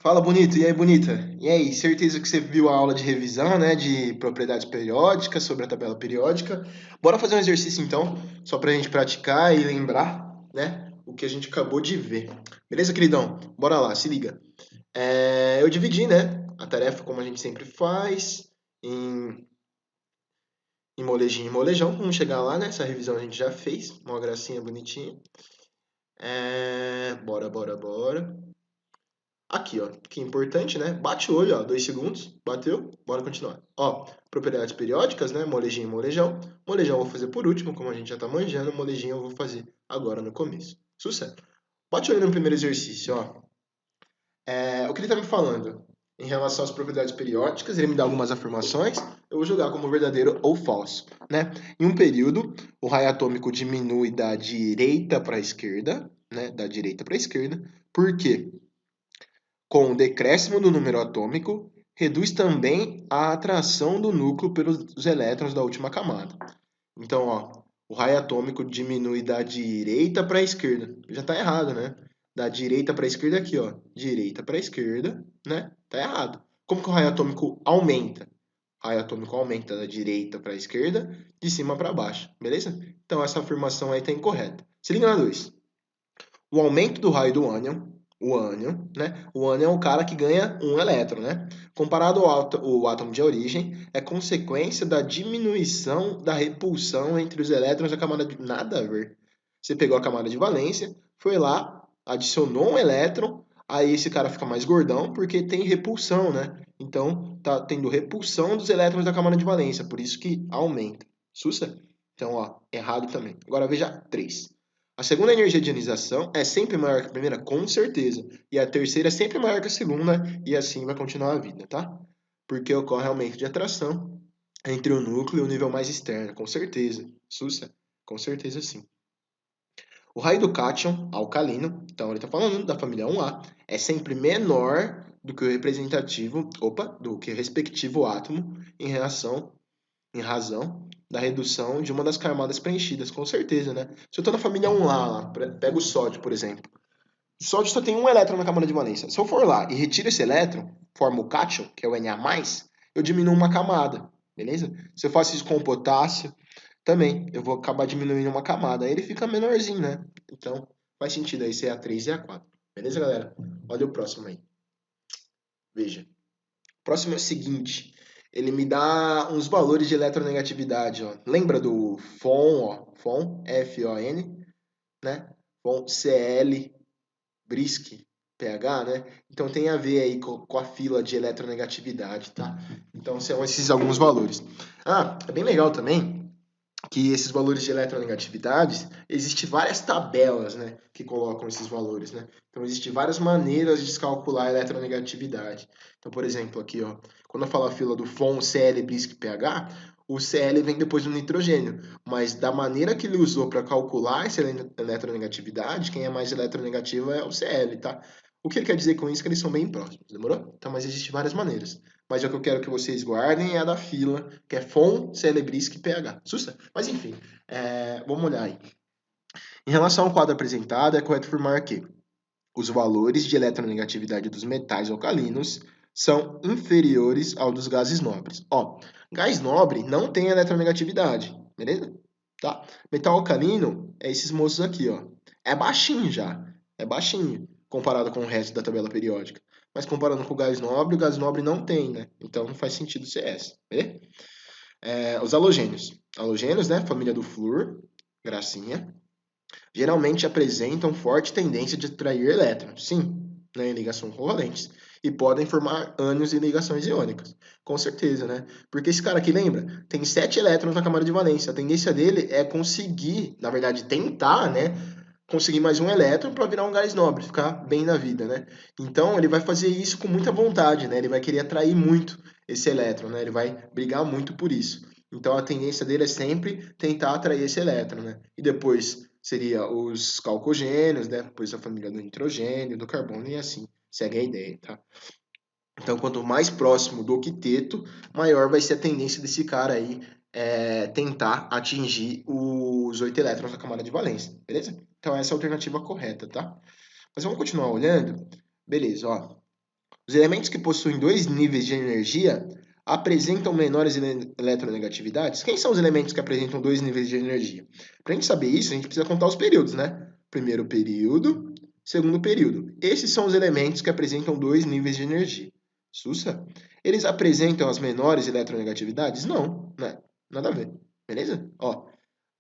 Fala, bonito. E aí, bonita? E aí, certeza que você viu a aula de revisão, né, de propriedades periódicas, sobre a tabela periódica. Bora fazer um exercício então, só pra gente praticar e lembrar, né, o que a gente acabou de ver. Beleza, queridão? Bora lá, se liga. Eu dividi, né, a tarefa como a gente sempre faz, em, em molejinho e molejão. Vamos chegar lá, né? Essa revisão a gente já fez, uma gracinha bonitinha. Bora. Aqui, ó, que é importante, né? Bate o olho, ó, 2 segundos, bateu, bora continuar. Ó, propriedades periódicas, né? Molejinho e molejão. Molejão eu vou fazer por último, como a gente já tá manjando, molejinho eu vou fazer agora no começo. Sucesso. Bate o olho no primeiro exercício, ó. O que ele tá me falando? Em relação às propriedades periódicas, ele me dá algumas afirmações, eu vou julgar como verdadeiro ou falso, né? Em um período, o raio atômico diminui da direita para a esquerda, né? Da direita para a esquerda. Por quê? Com o decréscimo do número atômico, reduz também a atração do núcleo pelos elétrons da última camada. Então, ó, o raio atômico diminui da direita para a esquerda. Já está errado, né? Da direita para a esquerda aqui, ó. Direita para a esquerda, né? Tá errado. Como que o raio atômico aumenta? O raio atômico aumenta da direita para a esquerda, de cima para baixo, beleza? Então essa afirmação aí está incorreta. Se liga na 2. O aumento do raio do ânion, né? O ânion é o cara que ganha um elétron, né? Comparado ao átomo de origem, é consequência da diminuição da repulsão entre os elétrons da camada de... Nada a ver. Você pegou a camada de valência, foi lá, adicionou um elétron, aí esse cara fica mais gordão porque tem repulsão, né? Então, tá tendo repulsão dos elétrons da camada de valência, por isso que aumenta. Sussa? Então, ó, errado também. Agora veja 3. A segunda energia de ionização é sempre maior que a primeira, com certeza. E a terceira é sempre maior que a segunda, e assim vai continuar a vida, tá? Porque ocorre aumento de atração entre o núcleo e o nível mais externo, com certeza. Sussa, com certeza sim. O raio do cátion alcalino, então ele está falando da família 1A, é sempre menor do que o representativo, do que o respectivo átomo em razão da redução de uma das camadas preenchidas, com certeza, né? Se eu estou na família 1A, lá, pega o sódio, por exemplo. O sódio só tem um elétron na camada de valência. Se eu for lá e retiro esse elétron, formo o cátion, que é o Na+, eu diminuo uma camada, beleza? Se eu faço isso com o potássio, também eu vou acabar diminuindo uma camada. Aí ele fica menorzinho, né? Então faz sentido aí ser a 3 e a 4. Beleza, galera? Olha o próximo aí. Veja. O próximo é o seguinte. Ele me dá uns valores de eletronegatividade, ó. Lembra do FON, ó? FON, F-O-N, né? FON, Cl, Brisk, pH, né? Então tem a ver aí com a fila de eletronegatividade, tá? Então são esses alguns valores. Ah, é bem legal também que esses valores de eletronegatividade, existem várias tabelas, né, que colocam esses valores, né? Então, existem várias maneiras de se calcular a eletronegatividade. Então, por exemplo, aqui, ó, quando eu falo a fila do FON, Cl, Brisk, pH, o Cl vem depois do nitrogênio, mas da maneira que ele usou para calcular essa eletronegatividade, quem é mais eletronegativo é o Cl, tá? O que ele quer dizer com isso? Que eles são bem próximos, demorou? Então, mas existem várias maneiras. Mas o que eu quero que vocês guardem é a da fila, que é FON, Celebrisc e pH. Sussa! Mas enfim, vamos olhar aí. Em relação ao quadro apresentado, é correto afirmar que os valores de eletronegatividade dos metais alcalinos são inferiores ao dos gases nobres. Ó, gás nobre não tem eletronegatividade, beleza? Tá? Metal alcalino é esses moços aqui, ó. É baixinho já, é baixinho comparado com o resto da tabela periódica. Mas comparando com o gás nobre não tem, né? Então não faz sentido ser essa, beleza? Os halogênios. Halogênios, né? Família do flúor, gracinha, geralmente apresentam forte tendência de atrair elétrons, sim, né, em ligações covalentes, e podem formar ânions em ligações iônicas. Com certeza, né? Porque esse cara aqui, lembra? Tem 7 elétrons na camada de valência. A tendência dele é conseguir, na verdade, tentar, né? Conseguir mais um elétron para virar um gás nobre, ficar bem na vida, né? Então ele vai fazer isso com muita vontade, né? Ele vai querer atrair muito esse elétron, né? Ele vai brigar muito por isso. Então a tendência dele é sempre tentar atrair esse elétron, né? E depois seria os calcogênios, né? Depois a família do nitrogênio, do carbono e assim segue a ideia, tá? Então, quanto mais próximo do octeto, maior vai ser a tendência desse cara aí tentar atingir os 8 elétrons da camada de valência, beleza? Então, essa é a alternativa correta, tá? Mas vamos continuar olhando? Beleza, ó. Os elementos que possuem dois níveis de energia apresentam menores eletronegatividades? Quem são os elementos que apresentam dois níveis de energia? Para a gente saber isso, a gente precisa contar os períodos, né? Primeiro período, segundo período. Esses são os elementos que apresentam dois níveis de energia. Sussa? Eles apresentam as menores eletronegatividades? Não, né? Nada a ver. Beleza? Ó.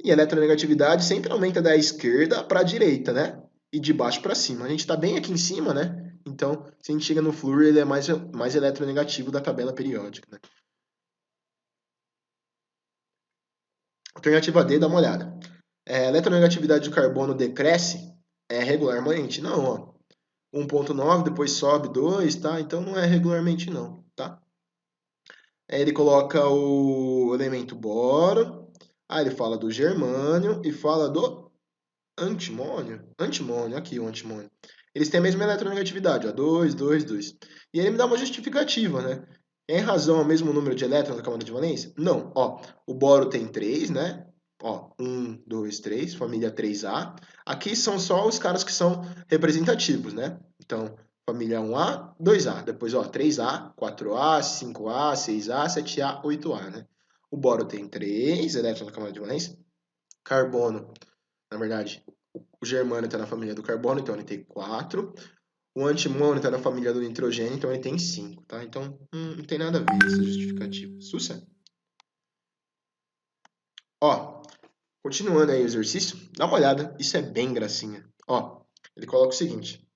E a eletronegatividade sempre aumenta da esquerda para a direita, né? E de baixo para cima. A gente está bem aqui em cima, né? Então, se a gente chega no flúor, ele é mais eletronegativo da tabela periódica, né? Alternativa D, dá uma olhada. A eletronegatividade do carbono decresce regularmente? Não, ó. 1,9, depois sobe 2, tá? Então não é regularmente não, tá? Aí ele coloca o elemento boro, aí ele fala do germânio e fala do antimônio. Antimônio, aqui o antimônio. Eles têm a mesma eletronegatividade, ó, 2, 2, 2. E aí ele me dá uma justificativa, né? Em razão ao mesmo número de elétrons da camada de valência? Não, ó, o boro tem 3, né? Ó, 1, 2, 3, família 3A. Aqui são só os caras que são representativos, né? Então, família 1A, 2A. Depois, ó, 3A, 4A, 5A, 6A, 7A, 8A, né? O boro tem 3 elétrons na camada de valência. Carbono, na verdade, o germânio está na família do carbono, então ele tem 4. O antimônio está na família do nitrogênio, então ele tem 5, tá? Então, não tem nada a ver essa justificativa. Sussa? Ó, continuando aí o exercício, dá uma olhada, isso é bem gracinha. Ó, ele coloca o seguinte,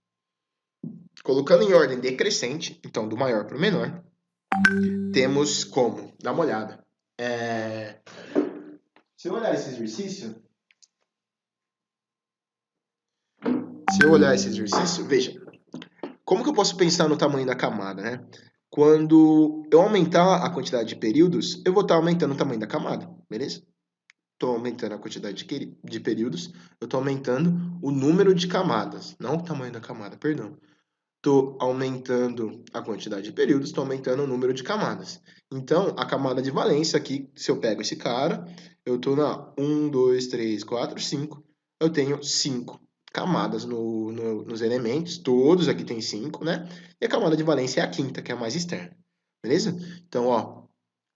colocando em ordem decrescente, então do maior para o menor, temos como, dá uma olhada. Se eu olhar esse exercício, veja, como que eu posso pensar no tamanho da camada, né? Quando eu aumentar a quantidade de períodos, eu vou estar aumentando o tamanho da camada, beleza? Estou aumentando a quantidade de períodos, eu estou aumentando o número de camadas, não o tamanho da camada, perdão. Estou aumentando a quantidade de períodos, estou aumentando o número de camadas. Então, a camada de valência aqui, se eu pego esse cara, eu estou na 1, 2, 3, 4, 5. Eu tenho 5 camadas nos elementos, todos aqui tem 5, né? E a camada de valência é a quinta, que é a mais externa. Beleza? Então, ó,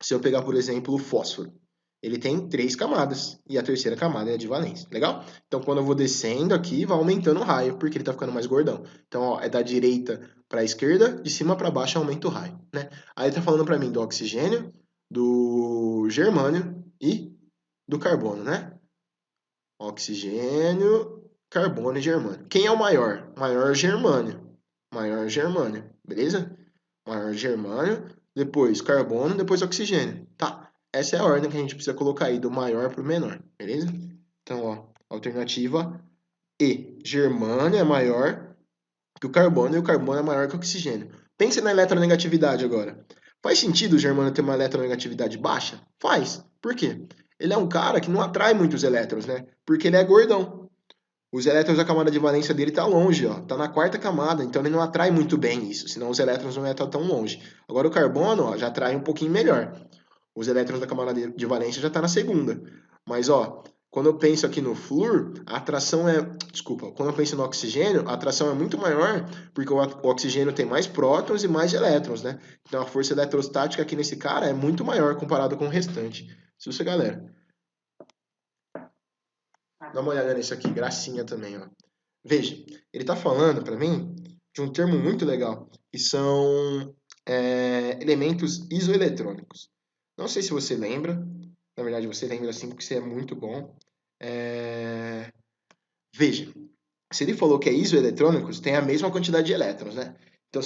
se eu pegar, por exemplo, o fósforo, ele tem 3 camadas, e a terceira camada é a de valência, legal? Então, quando eu vou descendo aqui, vai aumentando o raio, porque ele está ficando mais gordão. Então, ó, é da direita para a esquerda, de cima para baixo aumenta o raio, né? Aí está falando para mim do oxigênio, do germânio e do carbono, né? Oxigênio, carbono e germânio. Quem é o maior? Maior germânio. Maior germânio, beleza? Maior germânio, depois carbono, depois oxigênio, tá? Essa é a ordem que a gente precisa colocar aí, do maior para o menor, beleza? Então, ó, alternativa E. Germânio é maior que o carbono e o carbono é maior que o oxigênio. Pense na eletronegatividade agora. Faz sentido o germânio ter uma eletronegatividade baixa? Faz. Por quê? Ele é um cara que não atrai muitos elétrons, né? Porque ele é gordão. Os elétrons da camada de valência dele tá longe, ó. Tá na quarta camada, então ele não atrai muito bem isso, senão os elétrons não iam estar tão longe. Agora o carbono, ó, já atrai um pouquinho melhor. Os elétrons da camada de valência já tá na segunda. Mas, ó, quando eu penso aqui no flúor, a atração é... Desculpa, quando eu penso no oxigênio, a atração é muito maior, porque o oxigênio tem mais prótons e mais elétrons, né? Então a força eletrostática aqui nesse cara é muito maior comparado com o restante. Isso, galera. Dá uma olhada nisso aqui, gracinha também, ó. Veja, ele está falando para mim de um termo muito legal, que são elementos isoeletrônicos. Não sei se você lembra, na verdade você lembra sim, porque você é muito bom. Veja, se ele falou que é isoeletrônicos, tem a mesma quantidade de elétrons, né? Então,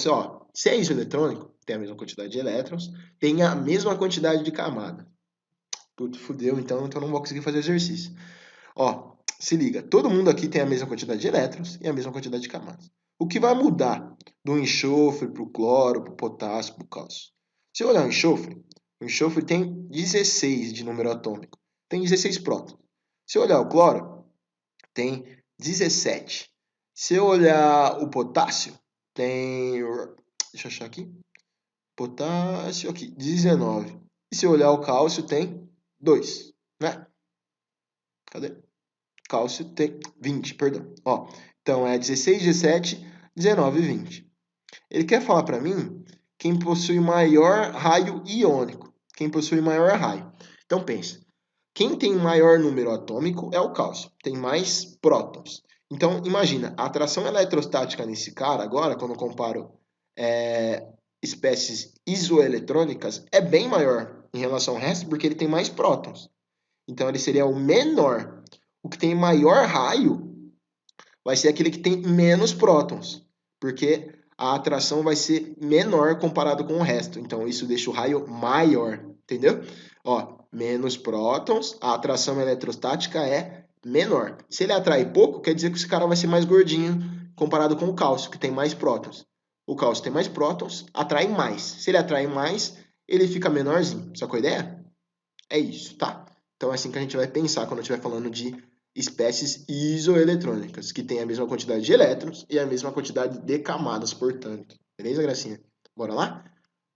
se é isoeletrônico, tem a mesma quantidade de elétrons, tem a mesma quantidade de camada. Puto, fudeu, então não vou conseguir fazer exercício. Ó, se liga, todo mundo aqui tem a mesma quantidade de elétrons e a mesma quantidade de camadas. O que vai mudar do enxofre para o cloro, para o potássio, para o cálcio? Se eu olhar o enxofre tem 16 de número atômico, tem 16 prótons. Se eu olhar o cloro, tem 17. Se eu olhar o potássio, tem... Deixa eu achar aqui. Potássio, aqui, 19. E se eu olhar o cálcio, tem 2, né? Cadê? Cálcio tem 20, perdão. Ó, então é 16, 17, 19 e 20. Ele quer falar para mim quem possui maior raio iônico, quem possui maior raio. Então pensa, quem tem maior número atômico é o cálcio, tem mais prótons. Então imagina, a atração eletrostática nesse cara agora, quando eu comparo espécies isoeletrônicas, é bem maior em relação ao resto, porque ele tem mais prótons. Então ele seria o menor. O que tem maior raio vai ser aquele que tem menos prótons, porque a atração vai ser menor comparado com o resto. Então isso deixa o raio maior, entendeu? Ó, menos prótons, a atração eletrostática é menor. Se ele atrai pouco, quer dizer que esse cara vai ser mais gordinho comparado com o cálcio, que tem mais prótons. O cálcio tem mais prótons, atrai mais. Se ele atrai mais, ele fica menorzinho. Sacou a ideia? É isso, tá? Então é assim que a gente vai pensar quando estiver falando de espécies isoeletrônicas, que têm a mesma quantidade de elétrons e a mesma quantidade de camadas, portanto. Beleza, Gracinha? Bora lá?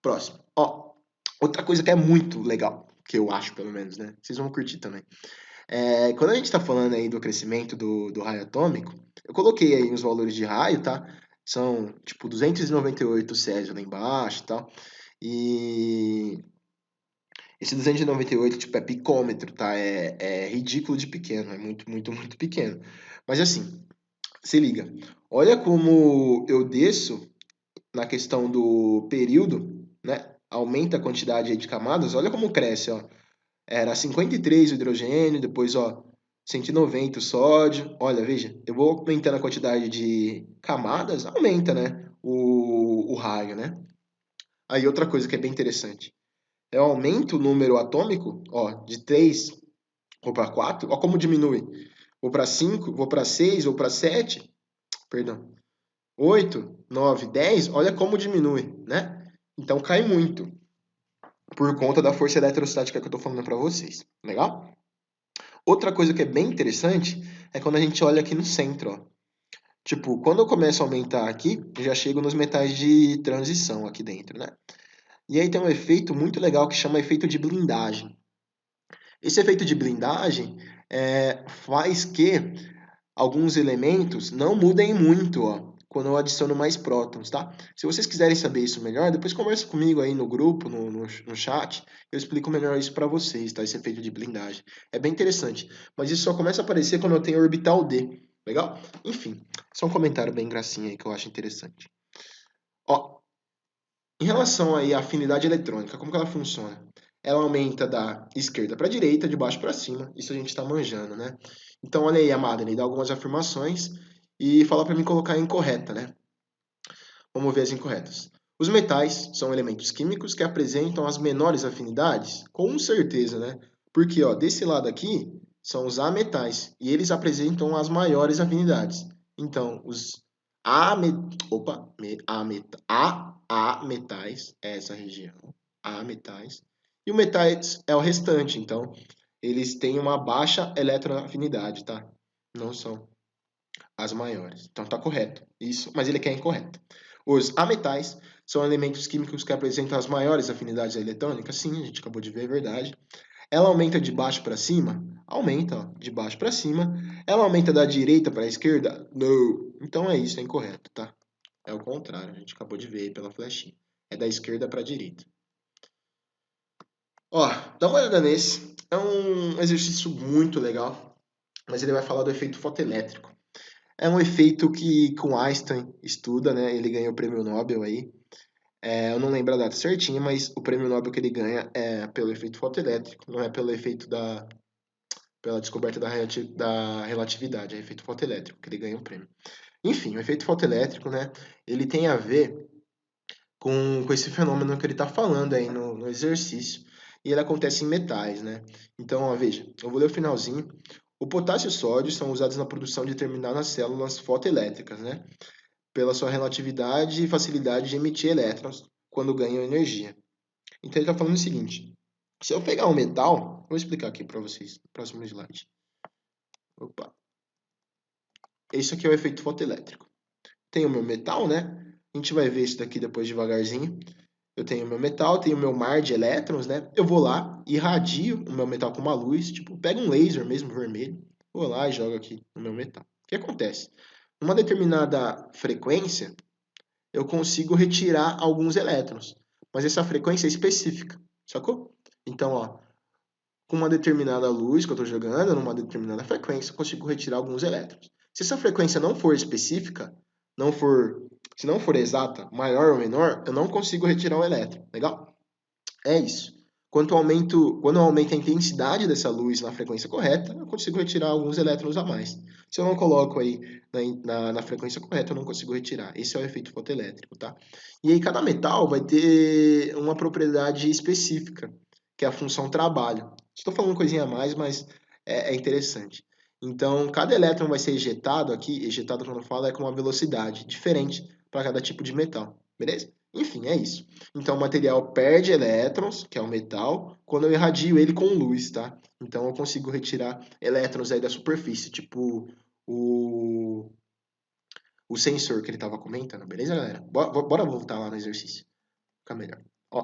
Próximo. Ó, outra coisa que é muito legal, que eu acho, pelo menos, né? Vocês vão curtir também. Quando a gente está falando aí do crescimento do raio atômico, eu coloquei aí os valores de raio, tá? São, tipo, 298 Césio lá embaixo e tal. E esse 298, tipo, é picômetro, tá? É ridículo de pequeno, é muito, muito, muito pequeno. Mas assim, se liga. Olha como eu desço na questão do período, né? Aumenta a quantidade aí de camadas, olha como cresce, ó. Era 53 o hidrogênio, depois, ó, 190 o sódio. Olha, veja, eu vou aumentando a quantidade de camadas, aumenta, né? O raio, né? Aí outra coisa que é bem interessante. Eu aumento o número atômico, ó, de 3 vou para 4, ó como diminui. Vou para 5, vou para 6, vou para 7, perdão, 8, 9, 10, olha como diminui, né? Então cai muito, por conta da força eletrostática que eu estou falando para vocês, legal? Outra coisa que é bem interessante é quando a gente olha aqui no centro, ó. Tipo, quando eu começo a aumentar aqui, eu já chego nos metais de transição aqui dentro, né? E aí tem um efeito muito legal que chama efeito de blindagem. Esse efeito de blindagem faz que alguns elementos não mudem muito, ó, quando eu adiciono mais prótons, tá? Se vocês quiserem saber isso melhor, depois conversa comigo aí no grupo, no chat, eu explico melhor isso para vocês, tá? Esse efeito de blindagem. É bem interessante, mas isso só começa a aparecer quando eu tenho orbital D, legal? Enfim, só um comentário bem gracinha aí que eu acho interessante. Ó, em relação aí à afinidade eletrônica, como que ela funciona? Ela aumenta da esquerda para a direita, de baixo para cima. Isso a gente está manjando, né? Então, olha aí a Madeleine, dá algumas afirmações e fala para mim colocar a incorreta, né? Vamos ver as incorretas. Os metais são elementos químicos que apresentam as menores afinidades? Com certeza, né? Porque, ó, desse lado aqui são os ametais e eles apresentam as maiores afinidades. Então, os ametais é essa região, ametais, e o metais é o restante. Então, eles têm uma baixa eletroafinidade, tá? Não são as maiores. Então tá correto. Isso, mas ele quer incorreto. Os ametais são elementos químicos que apresentam as maiores afinidades eletrônicas. Sim, a gente acabou de ver, é verdade. Ela aumenta de baixo para cima? Aumenta, ó, de baixo para cima. Ela aumenta da direita para a esquerda? Não. Então é isso, é incorreto, tá? É o contrário, a gente acabou de ver aí pela flechinha. É da esquerda para a direita. Ó, dá uma olhada nesse. É um exercício muito legal, mas ele vai falar do efeito fotoelétrico. É um efeito que com Einstein estuda, né? Ele ganhou o prêmio Nobel aí. Eu não lembro a data certinha, mas o prêmio Nobel que ele ganha é pelo efeito fotoelétrico, não é pelo efeito pela descoberta da relatividade, é efeito fotoelétrico que ele ganha o prêmio. Enfim, o efeito fotoelétrico, né? Ele tem a ver com esse fenômeno que ele está falando aí no exercício. E ele acontece em metais, né? Então, ó, veja, eu vou ler o finalzinho. O potássio e o sódio são usados na produção de determinadas células fotoelétricas, né? Pela sua relatividade e facilidade de emitir elétrons quando ganham energia. Então ele está falando o seguinte: se eu pegar um metal, vou explicar aqui para vocês, próximo slide. Opa. Esse aqui é o efeito fotoelétrico. Tem o meu metal, né? A gente vai ver isso daqui depois devagarzinho. Eu tenho o meu metal, tenho o meu mar de elétrons, né? Eu vou lá, irradio o meu metal com uma luz, tipo, pego um laser mesmo vermelho, vou lá e jogo aqui no meu metal. O que acontece? Uma determinada frequência, eu consigo retirar alguns elétrons. Mas essa frequência é específica, sacou? Então, ó, com uma determinada luz que eu estou jogando, numa determinada frequência, eu consigo retirar alguns elétrons. Se essa frequência não for específica, se não for exata, maior ou menor, eu não consigo retirar o elétron. Legal? É isso. Quando eu aumento a intensidade dessa luz na frequência correta, eu consigo retirar alguns elétrons a mais. Se eu não coloco aí na frequência correta, eu não consigo retirar. Esse é o efeito fotoelétrico, tá? E aí cada metal vai ter uma propriedade específica, que é a função trabalho. Estou falando coisinha a mais, mas é interessante. Então, cada elétron vai ser ejetado aqui, ejetado quando eu falo é com uma velocidade diferente para cada tipo de metal, beleza? Enfim, é isso. Então, o material perde elétrons, que é o metal, quando eu irradio ele com luz, tá? Então, eu consigo retirar elétrons aí da superfície, tipo o, o sensor que ele estava comentando, beleza, galera? Bora voltar lá no exercício. Fica melhor. Ó,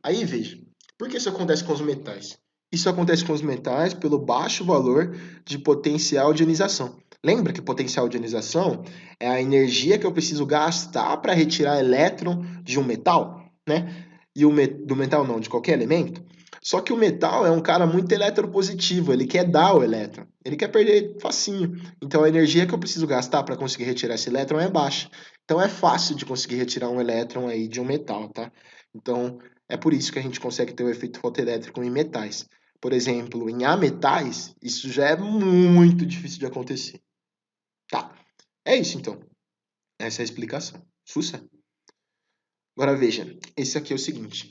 aí, veja. Por que isso acontece com os metais? Isso acontece com os metais pelo baixo valor de potencial de ionização. Lembra que potencial de ionização é a energia que eu preciso gastar para retirar elétron de um metal, né? E do metal não, de qualquer elemento. Só que o metal é um cara muito eletropositivo, ele quer dar o elétron, ele quer perder facinho. Então a energia que eu preciso gastar para conseguir retirar esse elétron é baixa. Então é fácil de conseguir retirar um elétron aí de um metal, tá? Então é por isso que a gente consegue ter o efeito fotoelétrico em metais. Por exemplo, em ametais, isso já é muito difícil de acontecer. Tá, é isso então. Essa é a explicação. Sussa? Agora veja, esse aqui é o seguinte.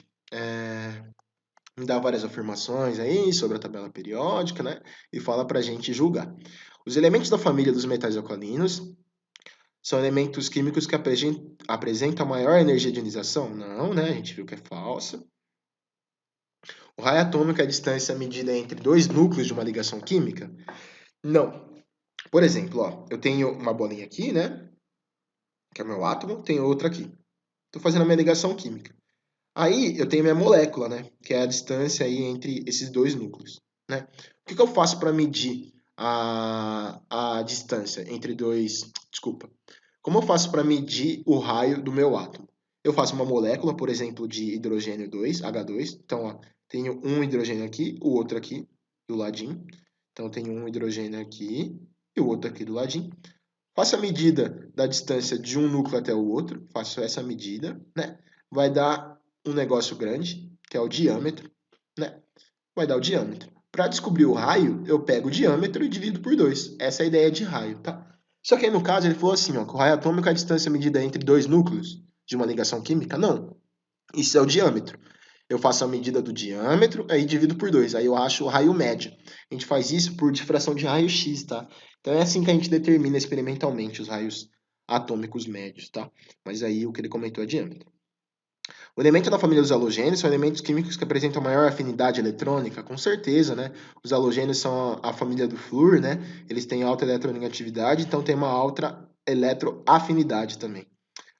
Me dá várias afirmações aí sobre a tabela periódica, né? E fala pra gente julgar. Os elementos da família dos metais alcalinos são elementos químicos que apresentam maior energia de ionização? Não, né? A gente viu que é falsa. O raio atômico é a distância medida entre dois núcleos de uma ligação química? Não. Por exemplo, ó, eu tenho uma bolinha aqui, né? Que é o meu átomo, tenho outra aqui. Estou fazendo a minha ligação química. Aí eu tenho minha molécula, né? Que é a distância aí entre esses dois núcleos, né? O que eu faço para medir a distância entre dois... Desculpa. Como eu faço para medir o raio do meu átomo? Eu faço uma molécula, por exemplo, de hidrogênio 2, H2. Então, ó, tenho um hidrogênio aqui, o outro aqui do ladinho. Então, eu tenho um hidrogênio aqui e o outro aqui do ladinho. Faço a medida da distância de um núcleo até o outro. Faço essa medida, né? Vai dar um negócio grande, que é o diâmetro, né? Vai dar o diâmetro. Para descobrir o raio, eu pego o diâmetro e divido por 2. Essa é a ideia de raio, tá? Só que aí no caso ele falou assim, ó, que o raio atômico é a distância medida entre dois núcleos de uma ligação química. Não, isso é o diâmetro. Eu faço a medida do diâmetro, aí divido por 2. Aí eu acho o raio médio. A gente faz isso por difração de raio-x, tá? Então é assim que a gente determina experimentalmente os raios atômicos médios, tá? Mas aí o que ele comentou é diâmetro. O elemento da família dos halogênios são elementos químicos que apresentam maior afinidade eletrônica, com certeza, né? Os halogênios são a família do flúor, né? Eles têm alta eletronegatividade, então tem uma alta eletroafinidade também.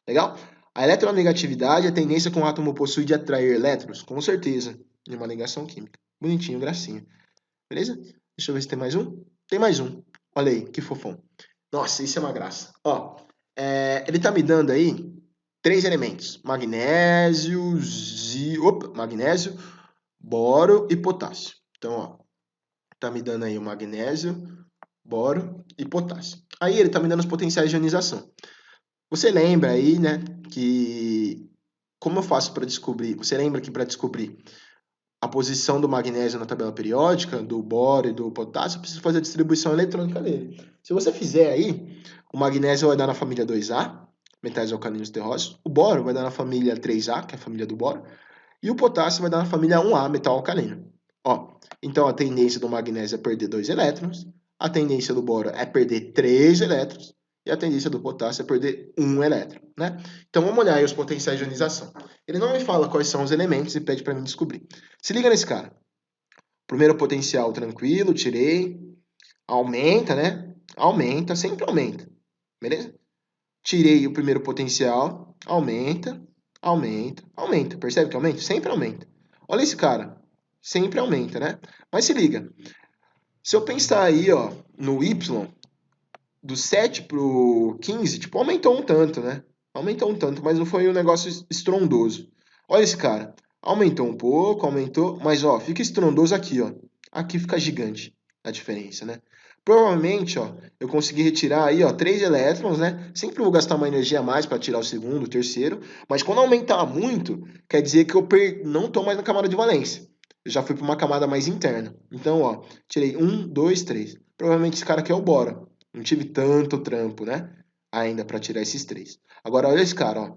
Legal? A eletronegatividade é a tendência que um átomo possui de atrair elétrons, com certeza, em uma ligação química. Bonitinho, gracinha. Beleza? Deixa eu ver se tem mais um. Tem mais um. Olha aí, que fofão. Nossa, isso é uma graça. Ó, ele tá me dando aí 3 elementos: magnésio, boro e potássio. Então, ó, tá me dando aí o magnésio, boro e potássio. Aí ele tá me dando os potenciais de ionização. Você lembra aí, né, que como eu faço para descobrir? Você lembra que para descobrir a posição do magnésio na tabela periódica, do boro e do potássio, eu preciso fazer a distribuição eletrônica dele. Se você fizer aí, o magnésio vai dar na família 2A, metais alcalinos terrosos, o boro vai dar na família 3A, que é a família do boro, e o potássio vai dar na família 1A, metal alcalino. Ó, então a tendência do magnésio é perder 2 elétrons, a tendência do boro é perder 3 elétrons, e a tendência do potássio é perder 1 elétron, né? Então vamos olhar aí os potenciais de ionização. Ele não me fala quais são os elementos e pede para mim descobrir. Se liga nesse cara. Primeiro potencial tranquilo, tirei. Aumenta, né? Aumenta, sempre aumenta. Beleza? Tirei o primeiro potencial, aumenta, aumenta, aumenta. Percebe que aumenta? Sempre aumenta. Olha esse cara. Sempre aumenta, né? Mas se liga. Se eu pensar aí, ó, no Y, do 7 pro 15, tipo, aumentou um tanto, né? Aumentou um tanto, mas não foi um negócio estrondoso. Olha esse cara. Aumentou um pouco, aumentou, mas ó, fica estrondoso aqui, ó. Aqui fica gigante a diferença, né? Provavelmente, ó, eu consegui retirar aí, ó, 3 elétrons, né? Sempre vou gastar uma energia a mais para tirar o segundo, o terceiro, mas quando aumentar muito, quer dizer que eu não tô mais na camada de valência. Eu já fui para uma camada mais interna. Então, ó, tirei 1, 2, 3. Provavelmente esse cara aqui é o bora. Não tive tanto trampo, né? Ainda para tirar esses 3. Agora olha esse cara, ó.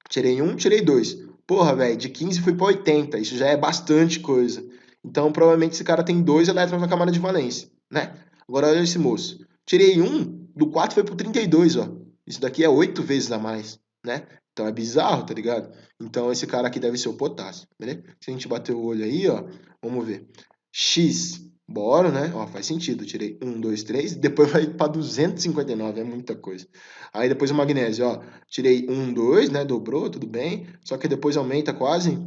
Tirei 1, tirei 2. Porra, velho, de 15 fui para 80. Isso já é bastante coisa. Então, provavelmente esse cara tem 2 elétrons na camada de valência, né? Agora olha esse moço. Tirei 1, do 4 foi pro 32, ó. Isso daqui é 8 vezes a mais, né? Então é bizarro, tá ligado? Então esse cara aqui deve ser o potássio, beleza? Se a gente bater o olho aí, ó, vamos ver. X, bora, né? Ó, faz sentido. Tirei 1, 2, 3, depois vai para 259, é muita coisa. Aí depois o magnésio, ó, tirei 1, 2, né? Dobrou, tudo bem. Só que depois aumenta quase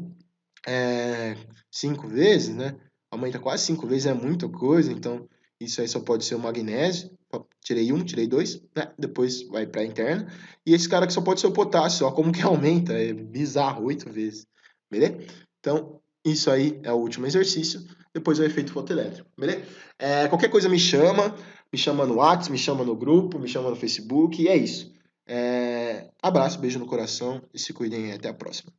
5 vezes, né? Aumenta quase 5 vezes, é muita coisa. Então isso aí só pode ser o magnésio. Ó, tirei 1, tirei 2, né? Depois vai para a interna. E esse cara aqui só pode ser o potássio, ó, como que aumenta. É bizarro, 8 vezes. Beleza? Então, isso aí é o último exercício. Depois o efeito fotoelétrico, beleza? Qualquer coisa me chama no WhatsApp, me chama no grupo, me chama no Facebook, e é isso. Abraço, beijo no coração e se cuidem, até a próxima.